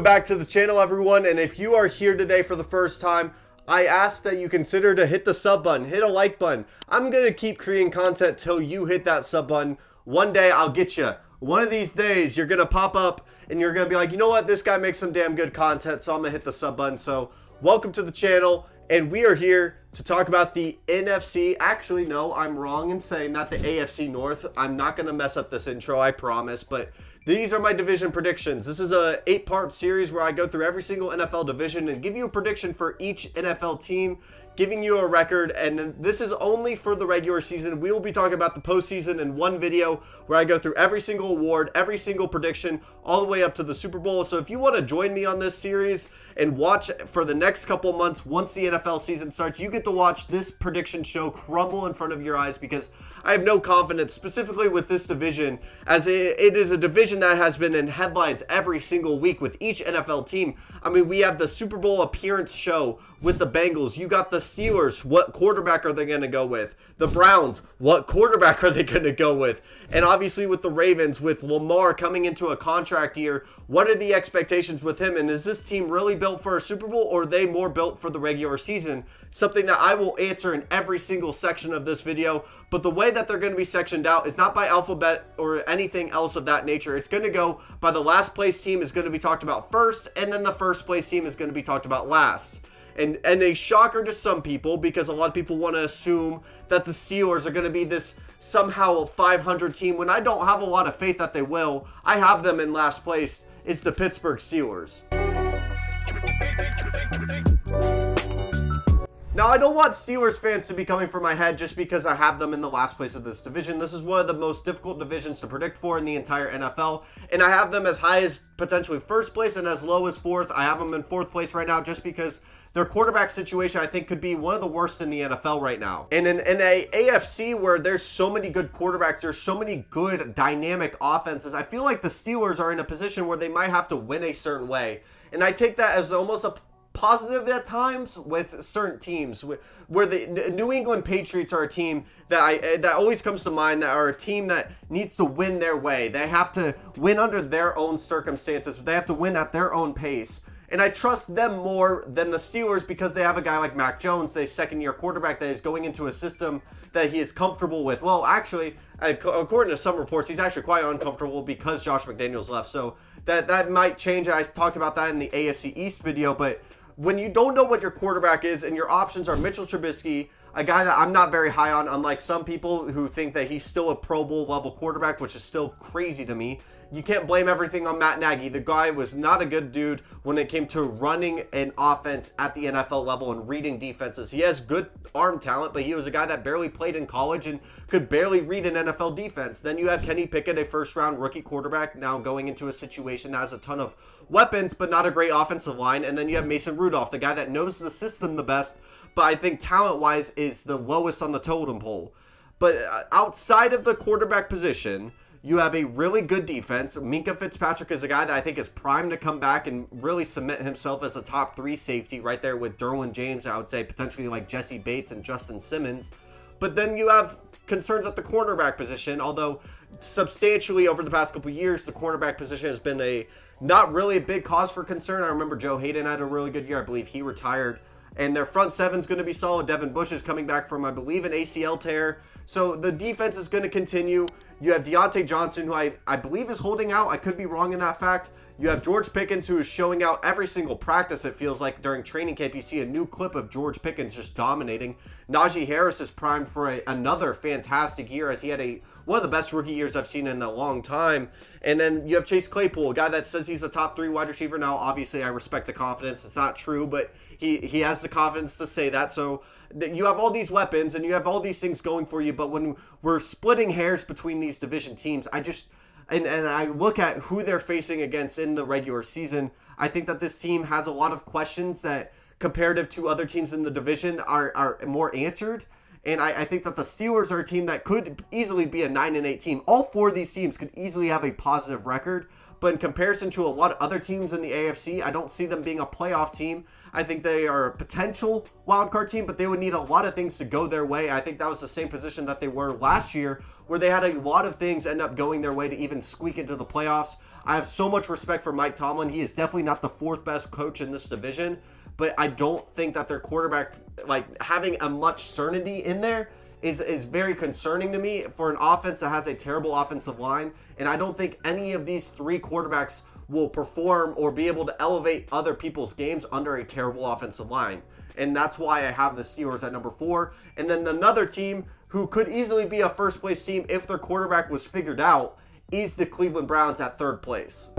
back to the channel, everyone, and if you are here today for the first time, I ask that you consider to hit the sub button, hit a like button. I'm going to keep creating content till you hit that sub button. One day I'll get you. One of these days you're going to pop up and you're going to be like, you know what, this guy makes some damn good content, so I'm going to hit the sub button. So welcome to the channel, and we are here to talk about the NFC. Actually, no, I'm wrong in saying that, the AFC North. I'm not going to mess up this intro, I promise, but these are my division predictions. This is a 8-part series where I go through every single NFL division and give you a prediction for each NFL team, giving you a record, and then this is only for the regular season. We will be talking about the postseason in one video where I go through every single award, every single prediction, all the way up to the Super Bowl. So if you want to join me on this series and watch for the next couple months, once the NFL season starts, you get to watch this prediction show crumble in front of your eyes, because I have no confidence, specifically with this division, as it is a division that has been in headlines every single week with each NFL team. I mean, we have the Super Bowl appearance show with the Bengals. You got the Steelers. What quarterback are they going to go with? The Browns. What quarterback are they going to go with? And obviously with the Ravens, with Lamar coming into a contract year, what are the expectations with him? And is this team really built for a Super Bowl, or are they more built for the regular season? Something that I will answer in every single section of this video. But the way that they're going to be sectioned out is not by alphabet or anything else of that nature. It's going to go by the last place team is going to be talked about first, and then the first place team is going to be talked about last. And a shocker to some people, because a lot of people want to assume that the Steelers are going to be this somehow 500 team, when I don't have a lot of faith that they will. I have them in last place. It's the Pittsburgh Steelers. Now, I don't want Steelers fans to be coming for my head just because I have them in the last place of this division. This is one of the most difficult divisions to predict for in the entire NFL, and I have them as high as potentially first place and as low as fourth. I have them in fourth place right now just because their quarterback situation, I think, could be one of the worst in the NFL right now. And in a AFC where there's so many good quarterbacks, there's so many good dynamic offenses, I feel like the Steelers are in a position where they might have to win a certain way. And I take that as almost a positive at times with certain teams, where the New England Patriots are a team that always comes to mind, that are a team that needs to win their way. They have to win under their own circumstances. They have to win at their own pace. And I trust them more than the Steelers because they have a guy like Mac Jones, the second-year quarterback, that is going into a system that he is comfortable with. Well, actually, according to some reports, he's actually quite uncomfortable because Josh McDaniels left. So that might change. I talked about that in the AFC East video, but when you don't know what your quarterback is and your options are Mitchell Trubisky, a guy that I'm not very high on, unlike some people who think that he's still a Pro Bowl level quarterback, which is still crazy to me. You can't blame everything on Matt Nagy. The guy was not a good dude when it came to running an offense at the NFL level and reading defenses. He has good arm talent, but he was a guy that barely played in college and could barely read an NFL defense. Then you have Kenny Pickett, a first-round rookie quarterback, now going into a situation that has a ton of weapons, but not a great offensive line. And then you have Mason Rudolph, the guy that knows the system the best, but I think talent-wise is the lowest on the totem pole. But outside of the quarterback position, you have a really good defense. Minkah Fitzpatrick is a guy that I think is primed to come back and really cement himself as a top 3 safety right there with Derwin James, I would say, potentially like Jesse Bates and Justin Simmons. But then you have concerns at the cornerback position, although substantially over the past couple years, the cornerback position has been not really a big cause for concern. I remember Joe Hayden had a really good year. I believe he retired. And their front seven's going to be solid. Devin Bush is coming back from, I believe, an ACL tear. So the defense is going to continue. You have Deontay Johnson, who I believe is holding out. I could be wrong in that fact. You have George Pickens, who is showing out every single practice, it feels like. During training camp, you see a new clip of George Pickens just dominating. Najee Harris is primed for another fantastic year, as he had one of the best rookie years I've seen in a long time. And then you have Chase Claypool, a guy that says he's a top 3 wide receiver. Now, obviously, I respect the confidence. It's not true, but he has the confidence to say that. So you have all these weapons and you have all these things going for you, but when we're splitting hairs between these division teams, and I look at who they're facing against in the regular season, I think that this team has a lot of questions that, comparative to other teams in the division, are more answered. And I think that the Steelers are a team that could easily be a 9-8 team. All four of these teams could easily have a positive record. But in comparison to a lot of other teams in the AFC, I don't see them being a playoff team. I think they are a potential wildcard team, but they would need a lot of things to go their way. I think that was the same position that they were last year, where they had a lot of things end up going their way to even squeak into the playoffs. I have so much respect for Mike Tomlin. He is definitely not the fourth best coach in this division, but I don't think that their quarterback, like having a much certainty in there, is very concerning to me for an offense that has a terrible offensive line. And I don't think any of these three quarterbacks will perform or be able to elevate other people's games under a terrible offensive line. And that's why I have the Steelers at number 4. And then another team who could easily be a first place team if their quarterback was figured out is the Cleveland Browns at 3rd place.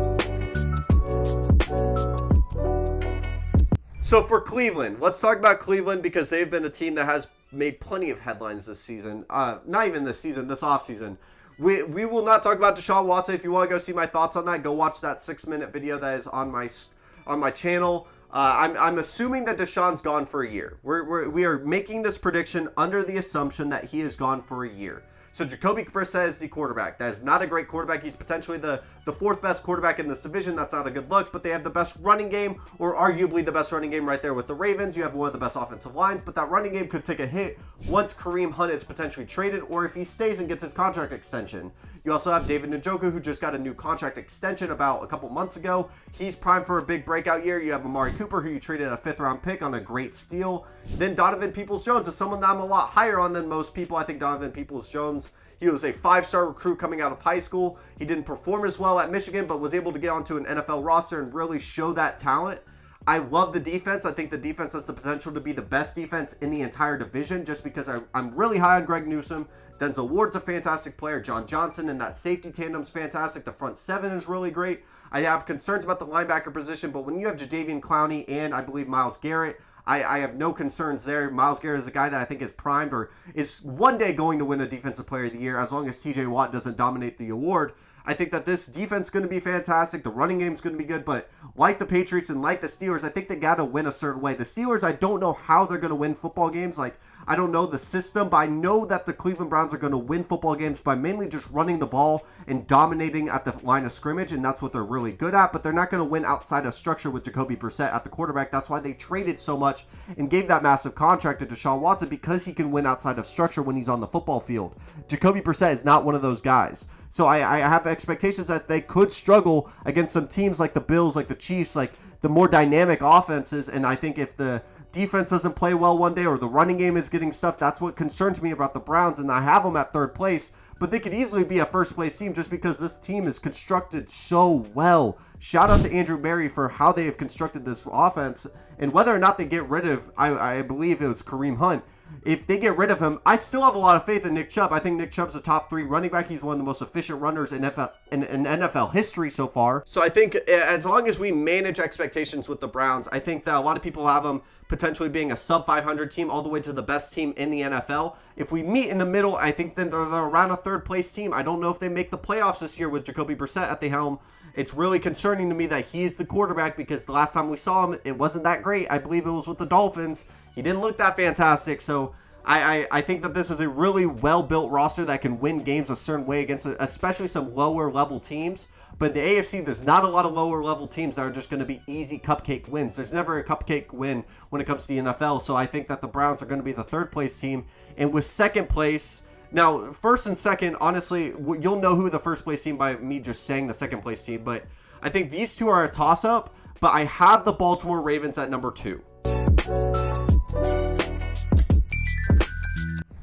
So for Cleveland, let's talk about Cleveland because they've been a team that has made plenty of headlines this season. Not even this season, this offseason. We will not talk about Deshaun Watson. If you want to go see my thoughts on that, go watch that 6-minute video that is on my channel. I'm assuming that Deshaun's gone for a year. We are making this prediction under the assumption that he is gone for a year. So Jacoby Brissett is the quarterback. That is not a great quarterback. He's potentially the 4th best quarterback in this division. That's not a good look, but they have the best running game, or arguably the best running game right there with the Ravens. You have one of the best offensive lines, but that running game could take a hit once Kareem Hunt is potentially traded, or if he stays and gets his contract extension. You also have David Njoku, who just got a new contract extension about a couple months ago. He's primed for a big breakout year. You have Amari Cooper, who you traded a 5th-round pick on a great steal. Then Donovan Peoples-Jones is someone that I'm a lot higher on than most people. I think Donovan Peoples-Jones, he was a 5-star recruit coming out of high school. He didn't perform as well at Michigan, but was able to get onto an NFL roster and really show that talent. I love the defense. I think the defense has the potential to be the best defense in the entire division just because I'm really high on Greg Newsome. Denzel Ward's a fantastic player. John Johnson and that safety tandem's fantastic. The front 7 is really great. I have concerns about the linebacker position, but when you have Jadeveon Clowney and I believe Myles Garrett, I have no concerns there. Myles Garrett is a guy that I think is primed or is one day going to win a Defensive Player of the Year as long as TJ Watt doesn't dominate the award. I think that this defense is going to be fantastic. The running game is going to be good, but like the Patriots and like the Steelers, I think they got to win a certain way. The Steelers, I don't know how they're going to win football games. Like, I don't know the system, but I know that the Cleveland Browns are going to win football games by mainly just running the ball and dominating at the line of scrimmage, and that's what they're really good at, but they're not going to win outside of structure with Jacoby Brissett at the quarterback. That's why they traded so much and gave that massive contract to Deshaun Watson, because he can win outside of structure when he's on the football field. Jacoby Brissett is not one of those guys. So I have expectations that they could struggle against some teams like the Bills, like the Chiefs, like the more dynamic offenses. And I think if the defense doesn't play well one day or the running game is getting stuffed, that's what concerns me about the Browns. And I have them at 3rd place, but they could easily be a 1st place team just because this team is constructed so well. Shout out to Andrew Berry for how they have constructed this offense, and whether or not they get rid of, I believe it was Kareem Hunt. If they get rid of him, I still have a lot of faith in Nick Chubb. I think Nick Chubb's a top 3 running back. He's one of the most efficient runners in NFL history so far. So I think as long as we manage expectations with the Browns, I think that a lot of people have them potentially being a sub 500 team all the way to the best team in the NFL. If we meet in the middle, I think then they're around a 3rd place team. I don't know if they make the playoffs this year with Jacoby Brissett at the helm. It's really concerning to me that he's the quarterback because the last time we saw him, it wasn't that great. I believe it was with the Dolphins. He didn't look that fantastic. So I think that this is a really well-built roster that can win games a certain way against especially some lower-level teams. But in the AFC, there's not a lot of lower-level teams that are just going to be easy cupcake wins. There's never a cupcake win when it comes to the NFL. So I think that the Browns are going to be the 3rd place team. And with 2nd place... Now, 1st and 2nd, honestly, you'll know who the 1st place team by me just saying the 2nd place team, but I think these two are a toss-up, but I have the Baltimore Ravens at number 2.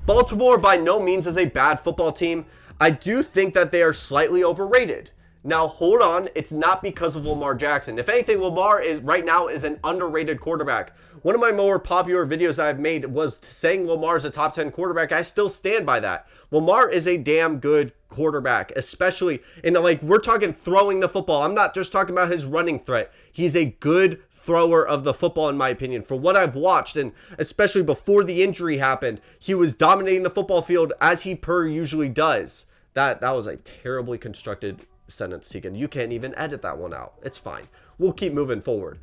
Baltimore by no means is a bad football team. I do think that they are slightly overrated. Now, hold on. It's not because of Lamar Jackson. If anything, Lamar right now is an underrated quarterback. One of my more popular videos I've made was saying Lamar is a top 10 quarterback. I still stand by that. Lamar is a damn good quarterback, especially in we're talking throwing the football. I'm not just talking about his running threat. He's a good thrower of the football, in my opinion. For what I've watched, and especially before the injury happened, he was dominating the football field as he usually does. That was a terribly constructed sentence, Tegan. You can't even edit that one out. It's fine. We'll keep moving forward.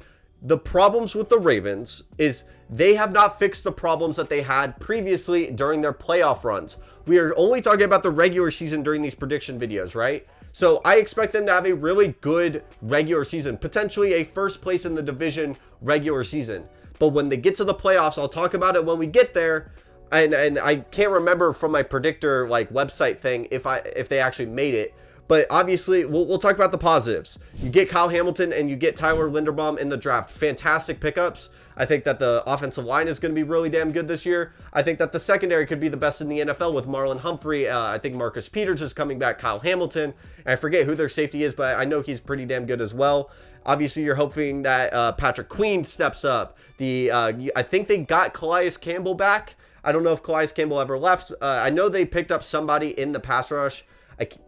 The problems with the Ravens is they have not fixed the problems that they had previously during their playoff runs. We are only talking about the regular season during these prediction videos, right? So I expect them to have a really good regular season, potentially a first place in the division regular season. But when they get to the playoffs, I'll talk about it when we get there. And I can't remember from my predictor like website thing if they actually made it. But obviously, we'll talk about the positives. You get Kyle Hamilton and you get Tyler Linderbaum in the draft. Fantastic pickups. I think that the offensive line is going to be really damn good this year. I think that the secondary could be the best in the NFL with Marlon Humphrey. I think Marcus Peters is coming back. Kyle Hamilton. And I forget who their safety is, but I know he's pretty damn good as well. Obviously, you're hoping that Patrick Queen steps up. I think they got Calais Campbell back. I don't know if Calais Campbell ever left. I know they picked up somebody in the pass rush.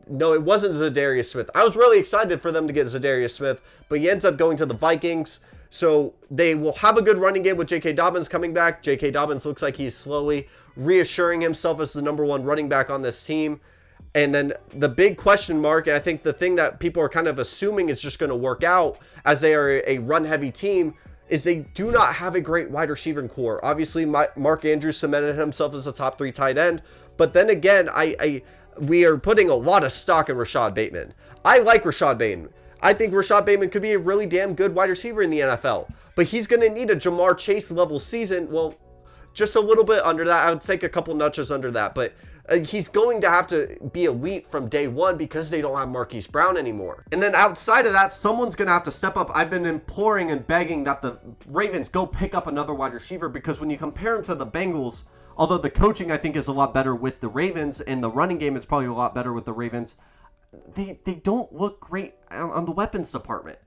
No, it wasn't Zadarius Smith. I was really excited for them to get Zadarius Smith, but he ends up going to the Vikings. So they will have a good running game with J.K. Dobbins coming back. J.K. Dobbins looks like he's slowly reassuring himself as the number one running back on this team. And then the big question mark, and I think the thing that people are kind of assuming is just going to work out as they are a run-heavy team, is they do not have a great wide receiving core. Obviously, Mark Andrews cemented himself as a top 3 tight end. But then again, we are putting a lot of stock in Rashad Bateman. I like Rashad Bateman. I think Rashad Bateman could be a really damn good wide receiver in the NFL. But he's going to need a Jamar Chase level season. Well, just a little bit under that. I would take a couple notches under that. But he's going to have to be elite from day one because they don't have Marquise Brown anymore. And then outside of that, someone's going to have to step up. I've been imploring and begging that the Ravens go pick up another wide receiver, because when you compare him to the Bengals, although the coaching I think is a lot better with the Ravens and the running game is probably a lot better with the Ravens, they don't look great on the weapons department.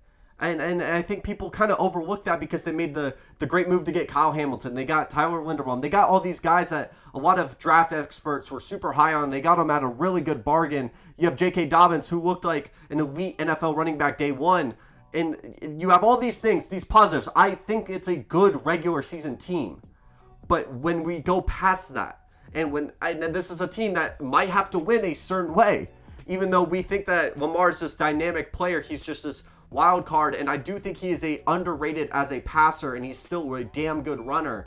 And I think people kind of overlook that because they made the great move to get Kyle Hamilton. They got Tyler Linderbaum. They got all these guys that a lot of draft experts were super high on. They got them at a really good bargain. You have J.K. Dobbins, who looked like an elite NFL running back day one. And you have all these things, these positives. I think it's a good regular season team. But when we go past that, and this is a team that might have to win a certain way, even though we think that Lamar is this dynamic player, he's just this wild card, and I do think he is underrated as a passer, and he's still a damn good runner.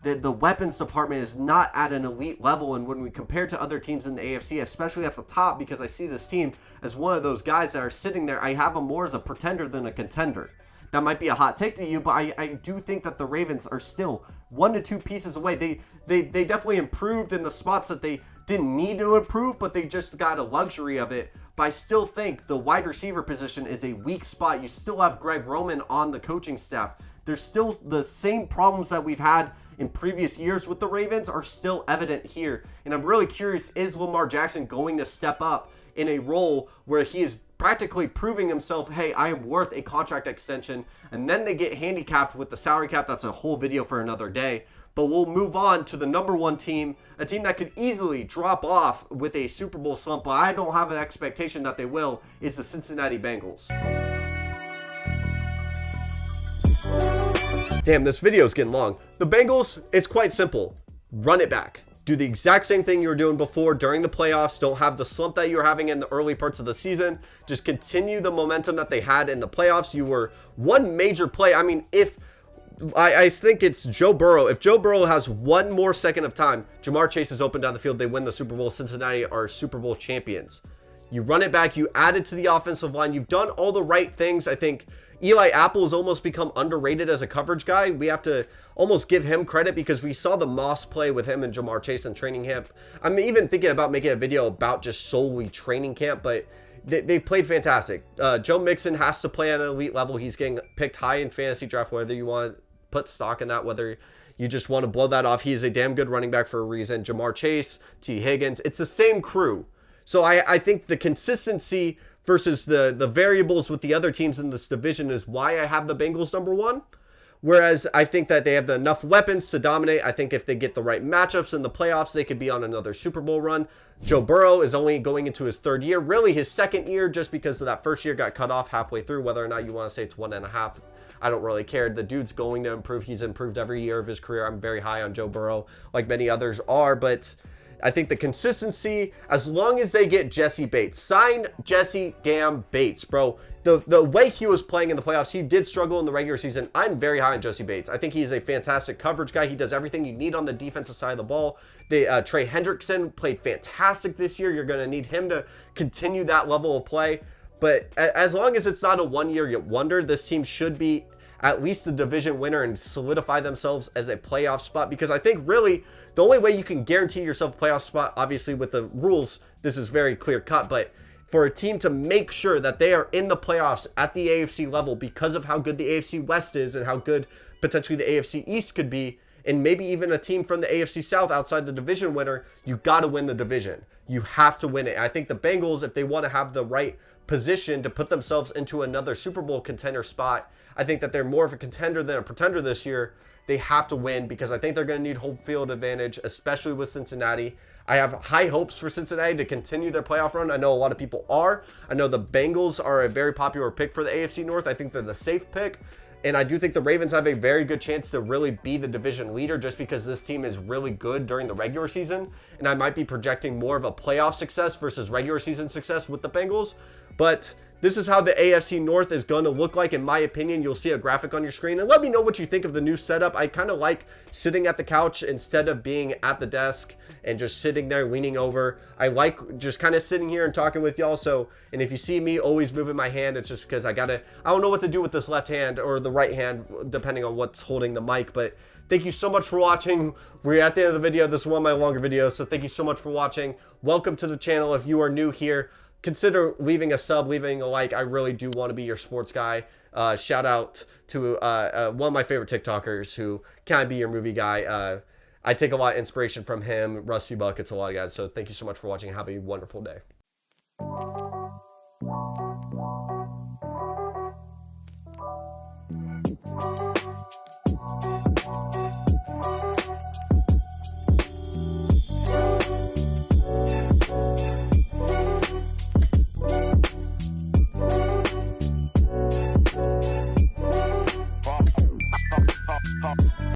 The weapons department is not at an elite level, and when we compare to other teams in the AFC, especially at the top, because I see this team as one of those guys that are sitting there, I have them more as a pretender than a contender. That might be a hot take to you, but I do think that the Ravens are still 1 to 2 pieces away. They definitely improved in the spots that they didn't need to improve, but they just got a luxury of it. But I still think the wide receiver position is a weak spot. You still have Greg Roman on the coaching staff. There's still the same problems that we've had in previous years with the Ravens are still evident here. And I'm really curious, is Lamar Jackson going to step up in a role where he is practically proving himself, hey, I am worth a contract extension, and then they get handicapped with the salary cap? That's a whole video for another day. But we'll move on to the number one team, a team that could easily drop off with a Super Bowl slump, but I don't have an expectation that they will, is the Cincinnati Bengals. Damn, this video is getting long. The Bengals, it's quite simple. Run it back. Do the exact same thing you were doing before during the playoffs. Don't have the slump that you were having in the early parts of the season. Just continue the momentum that they had in the playoffs. You were one major play. I mean, I think it's Joe Burrow. If Joe Burrow has one more second of time, Jamar Chase is open down the field. They win the Super Bowl. Cincinnati are Super Bowl champions. You run it back. You added to the offensive line. You've done all the right things. I think Eli Apple has almost become underrated as a coverage guy. We have to almost give him credit because we saw the Moss play with him and Jamar Chase in training camp. I'm even thinking about making a video about just solely training camp, but they've played fantastic. Joe Mixon has to play at an elite level. He's getting picked high in fantasy draft, whether you want to put stock in that, whether you just want to blow that off. He is a damn good running back for a reason. Jamar Chase, T. Higgins, it's the same crew. So I think the consistency versus the variables with the other teams in this division is why I have the Bengals number one. Whereas I think that they have enough weapons to dominate. I think if they get the right matchups in the playoffs, they could be on another Super Bowl run. Joe Burrow is only going into his third year, really his second year, just because of that first year got cut off halfway through. Whether or not you want to say it's 1.5, I don't really care. The dude's going to improve. He's improved every year of his career. I'm very high on Joe Burrow, like many others are, but I think the consistency, as long as they get Jesse Bates, sign Jesse damn Bates, bro. The way he was playing in the playoffs, he did struggle in the regular season. I'm very high on Jesse Bates. I think he's a fantastic coverage guy. He does everything you need on the defensive side of the ball. Trey Hendrickson played fantastic this year. You're going to need him to continue that level of play. But as long as it's not a one-year wonder, this team should be at least the division winner and solidify themselves as a playoff spot, because I think really the only way you can guarantee yourself a playoff spot, obviously with the rules, this is very clear cut, but for a team to make sure that they are in the playoffs at the AFC level because of how good the AFC West is and how good potentially the AFC East could be, and maybe even a team from the AFC South outside the division winner, you got to win the division. You have to win it. I think the Bengals, if they want to have the right position to put themselves into another Super Bowl contender spot, I think that they're more of a contender than a pretender this year. They have to win because I think they're going to need home field advantage, especially with Cincinnati. I have high hopes for Cincinnati to continue their playoff run. I know a lot of people are. I know the Bengals are a very popular pick for the AFC North. I think they're the safe pick. And I do think the Ravens have a very good chance to really be the division leader just because this team is really good during the regular season. And I might be projecting more of a playoff success versus regular season success with the Bengals. But this is how the AFC North is going to look like, in my opinion. You'll see a graphic on your screen. And let me know what you think of the new setup. I kind of like sitting at the couch instead of being at the desk and just sitting there leaning over. I like just kind of sitting here and talking with y'all. So, and if you see me always moving my hand, it's just because I don't know what to do with this left hand or the right hand, depending on what's holding the mic. But thank you so much for watching. We're at the end of the video. This is one of my longer videos. So thank you so much for watching. Welcome to the channel. If you are new here, consider leaving a sub, leaving a like. I really do want to be your sports guy. Shout out to one of my favorite TikTokers who can be your movie guy. I take a lot of inspiration from him, Rusty Buckets, a lot of guys. So thank you so much for watching. Have a wonderful day.